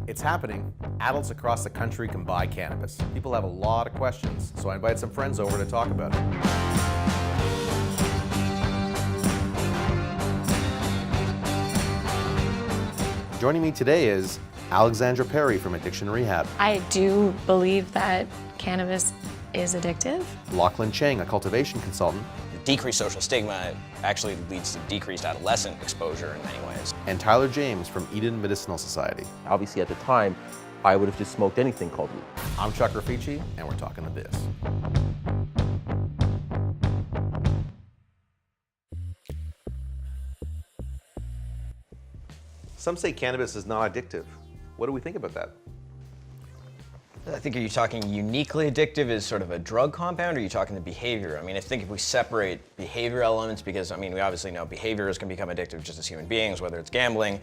It's happening. Adults across the country can buy cannabis. People have a lot of questions, so I invited some friends over to talk about it. Joining me today is Alexandra Perry from Addiction Rehab. I do believe that cannabis is addictive. Lachlan Cheng, a cultivation consultant. Decreased social stigma actually leads to decreased adolescent exposure in many ways. And Tyler James from Eden Medicinal Society. Obviously at the time, I would have just smoked anything called weed. I'm Chuck Rifici, and we're talking the biz. Some say cannabis is not addictive. What do we think about that? I think, are you talking uniquely addictive as sort of a drug compound, or are you talking the behavior? I mean, I think if we separate behavior elements, because I mean, we obviously know behaviors can become addictive just as human beings, whether it's gambling,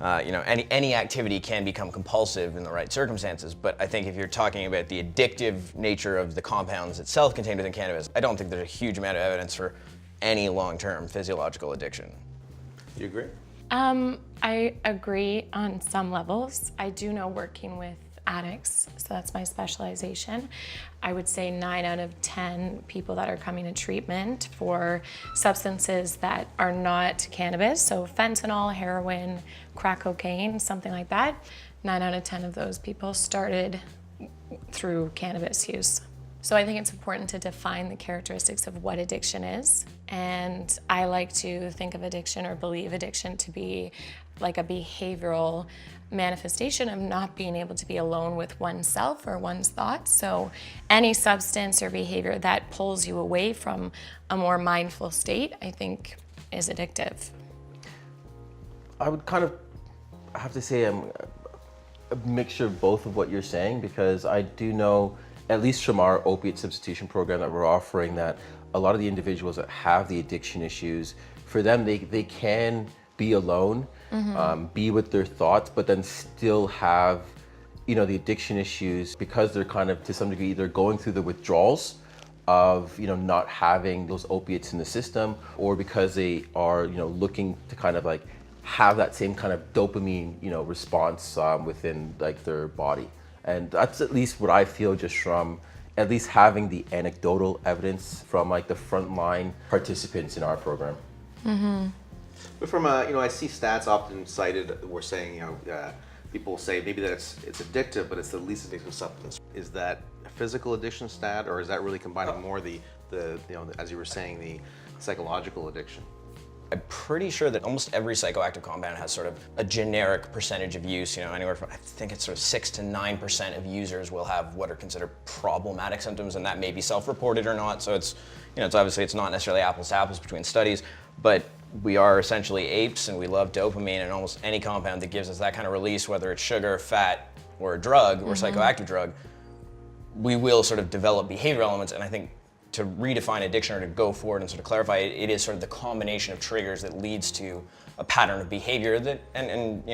any activity can become compulsive in the right circumstances. But I think if you're talking about the addictive nature of the compounds itself contained within cannabis, I don't think there's a huge amount of evidence for any long-term physiological addiction. You agree? I agree on some levels. I do know, working with addicts, so that's my specialization, I would say 9 out of 10 people that are coming to treatment for substances that are not cannabis, so fentanyl, heroin, crack cocaine, something like that, 9 out of 10 of those people started through cannabis use. So I think it's important to define the characteristics of what addiction is. And I like to think of addiction, or believe addiction, to be like a behavioral manifestation of not being able to be alone with oneself or one's thoughts. So any substance or behavior that pulls you away from a more mindful state, I think, is addictive. I would kind of have to say I'm a mixture of both of what you're saying, because I do know, at least from our opiate substitution program that we're offering, that a lot of the individuals that have the addiction issues, for them, they can be alone, be with their thoughts, but then still have, the addiction issues, because they're kind of, to some degree, either going through the withdrawals of, not having those opiates in the system, or because they are, looking to kind of like have that same kind of dopamine, response within like their body. And that's at least what I feel, just from at least having the anecdotal evidence from like the frontline participants in our program. But from I see stats often cited. We're saying, people say maybe that it's addictive, but it's the least addictive substance. Is that a physical addiction stat, or is that really combining more the as you were saying, the psychological addiction? I'm pretty sure that almost every psychoactive compound has sort of a generic percentage of use, anywhere from, I think it's sort of 6 to 9% of users will have what are considered problematic symptoms, and that may be self-reported or not. So it's, it's obviously, it's not necessarily apples to apples between studies, but we are essentially apes, and we love dopamine, and almost any compound that gives us that kind of release, whether it's sugar, fat, or a drug, or psychoactive drug, we will sort of develop behavior elements. And I think to redefine addiction, or to go forward and sort of clarify it, it is sort of the combination of triggers that leads to a pattern of behavior that, and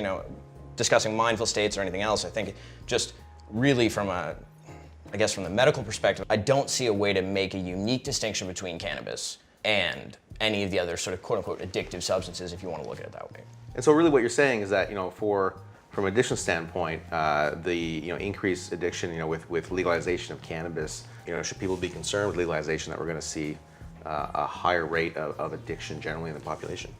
discussing mindful states or anything else, I think just really from from the medical perspective, I don't see a way to make a unique distinction between cannabis and any of the other sort of quote unquote addictive substances, if you want to look at it that way. And so really what you're saying is that, from an addiction standpoint, the increased addiction, with legalization of cannabis, should people be concerned with legalization that we're going to see a higher rate of addiction generally in the population?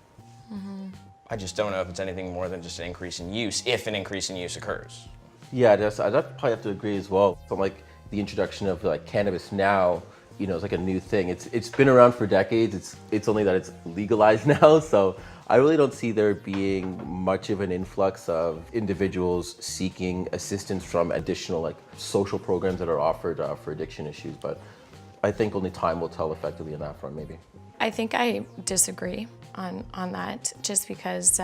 I just don't know if it's anything more than just an increase in use, if an increase in use occurs. Yeah, I'd probably have to agree as well. From like the introduction of like cannabis now, it's like a new thing. It's been around for decades. It's only that it's legalized now. So I really don't see there being much of an influx of individuals seeking assistance from additional like social programs that are offered for addiction issues. But I think only time will tell effectively on that front, maybe. I think I disagree on that, just because,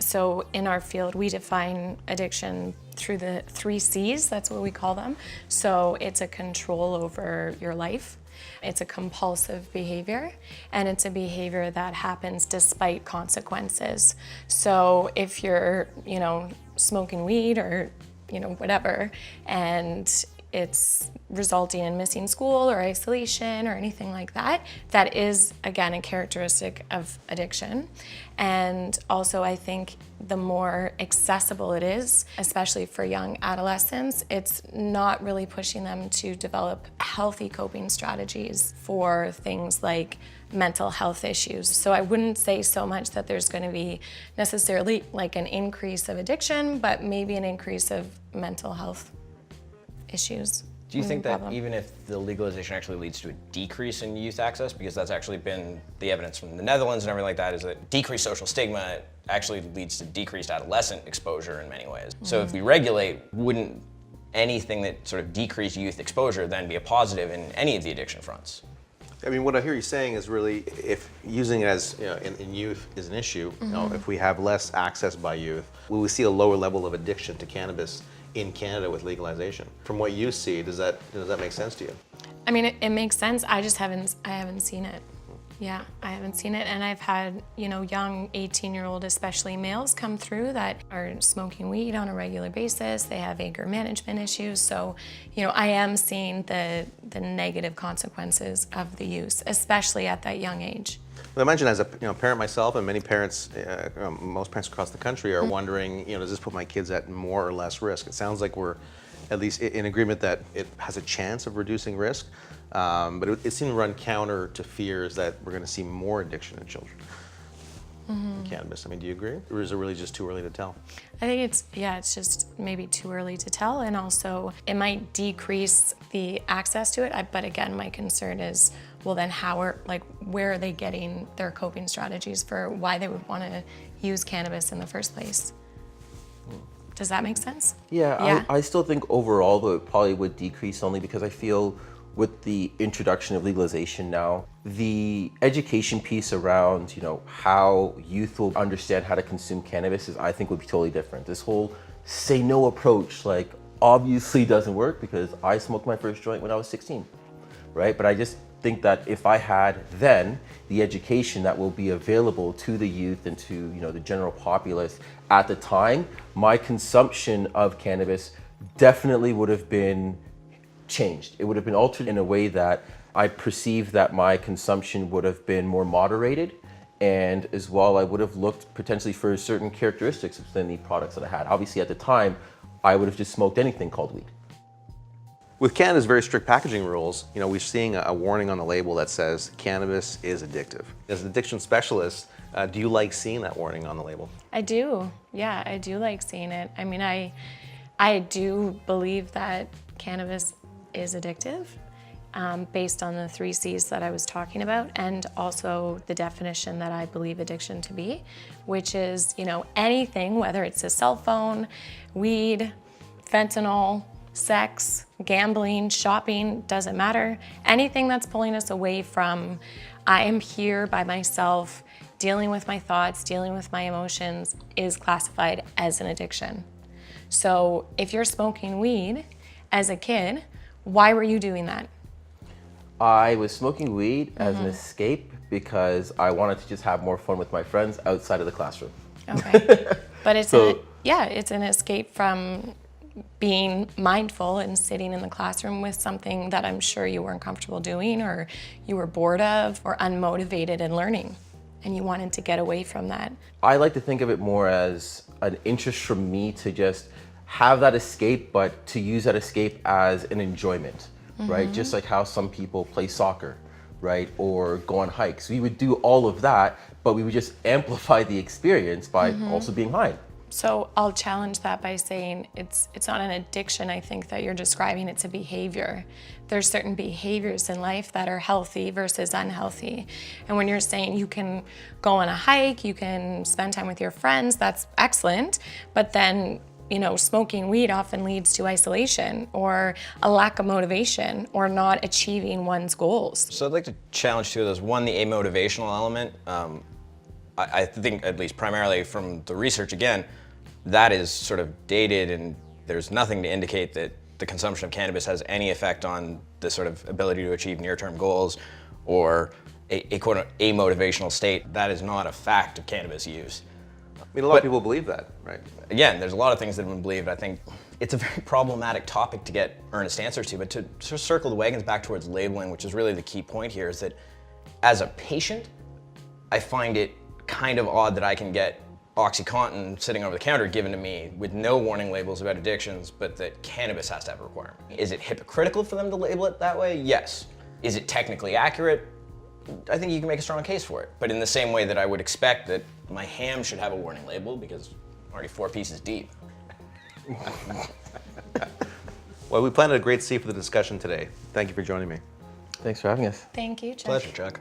so in our field, we define addiction through the 3 C's, that's what we call them. So it's a control over your life, it's a compulsive behavior, and it's a behavior that happens despite consequences. So if you're, smoking weed or, whatever, and it's resulting in missing school or isolation or anything like that, that is, again, a characteristic of addiction. And also, I think the more accessible it is, especially for young adolescents, it's not really pushing them to develop healthy coping strategies for things like mental health issues. So I wouldn't say so much that there's going to be necessarily like an increase of addiction, but maybe an increase of mental health issues. Do you think that even if the legalization actually leads to a decrease in youth access, because that's actually been the evidence from the Netherlands and everything like that, is that decreased social stigma actually leads to decreased adolescent exposure in many ways. So if we regulate, wouldn't anything that sort of decreased youth exposure then be a positive in any of the addiction fronts? I mean, what I hear you saying is really, if using it as, you know, in youth is an issue, you know, if we have less access by youth, will we see a lower level of addiction to cannabis in Canada with legalization? From what you see, does that make sense to you? I mean, it makes sense. I just haven't seen it. Yeah, I haven't seen it. And I've had, you know, young 18-year-old, especially males, come through that are smoking weed on a regular basis. They have anger management issues. So, you know, I am seeing the negative consequences of the use, especially at that young age. Well, I imagine as a parent myself, and many parents, most parents across the country are wondering, does this put my kids at more or less risk? It sounds like we're at least in agreement that it has a chance of reducing risk, but it seems to run counter to fears that we're going to see more addiction in children in cannabis. I mean, do you agree? Or is it really just too early to tell? I think it's just maybe too early to tell, and also it might decrease the access to it. But again, my concern is, well, then where are they getting their coping strategies for why they would want to use cannabis in the first place? Does that make sense? Yeah. I still think overall, though, it probably would decrease, only because I feel with the introduction of legalization now, the education piece around, how youth will understand how to consume cannabis I think would be totally different. This whole say no approach, obviously doesn't work, because I smoked my first joint when I was 16, right? But I just think that if I had then the education that will be available to the youth and to the general populace at the time, my consumption of cannabis definitely would have been changed. It would have been altered in a way that I perceive that my consumption would have been more moderated, and as well I would have looked potentially for certain characteristics within the products that I had. Obviously at the time I would have just smoked anything called weed. With Canada's very strict packaging rules, we're seeing a warning on the label that says cannabis is addictive. As an addiction specialist, do you like seeing that warning on the label? I do. Yeah, I do like seeing it. I mean, I do believe that cannabis is addictive, based on the 3 C's that I was talking about, and also the definition that I believe addiction to be, which is, anything, whether it's a cell phone, weed, fentanyl, sex, gambling, shopping, doesn't matter. Anything that's pulling us away from, I am here by myself, dealing with my thoughts, dealing with my emotions, is classified as an addiction. So if you're smoking weed as a kid, why were you doing that? I was smoking weed as an escape because I wanted to just have more fun with my friends outside of the classroom. Okay. But it's an escape from being mindful and sitting in the classroom with something that I'm sure you weren't comfortable doing, or you were bored of, or unmotivated in learning, and you wanted to get away from that. I like to think of it more as an interest from me to just have that escape, but to use that escape as an enjoyment, right? Just like how some people play soccer, right? Or go on hikes. We would do all of that, but we would just amplify the experience by also being high. So I'll challenge that by saying it's not an addiction, I think, that you're describing, it's a behavior. There's certain behaviors in life that are healthy versus unhealthy. And when you're saying you can go on a hike, you can spend time with your friends, that's excellent, but then smoking weed often leads to isolation or a lack of motivation or not achieving one's goals. So I'd like to challenge 2 of those. One, the amotivational element. I think, at least primarily from the research again, that is sort of dated, and there's nothing to indicate that the consumption of cannabis has any effect on the sort of ability to achieve near-term goals or a quote amotivational state. That is not a fact of cannabis use. I mean, a lot of people believe that, right? Again, there's a lot of things that have been believed. I think it's a very problematic topic to get earnest answers to, but to sort of circle the wagons back towards labeling, which is really the key point here, is that as a patient, I find it kind of odd that I can get OxyContin sitting over the counter given to me with no warning labels about addictions, but that cannabis has to have a requirement. Is it hypocritical for them to label it that way? Yes. Is it technically accurate? I think you can make a strong case for it. But in the same way that I would expect that my ham should have a warning label because I'm already 4 pieces deep. Well, we planted a great seed for the discussion today. Thank you for joining me. Thanks for having us. Thank you, Chuck. Pleasure, Chuck.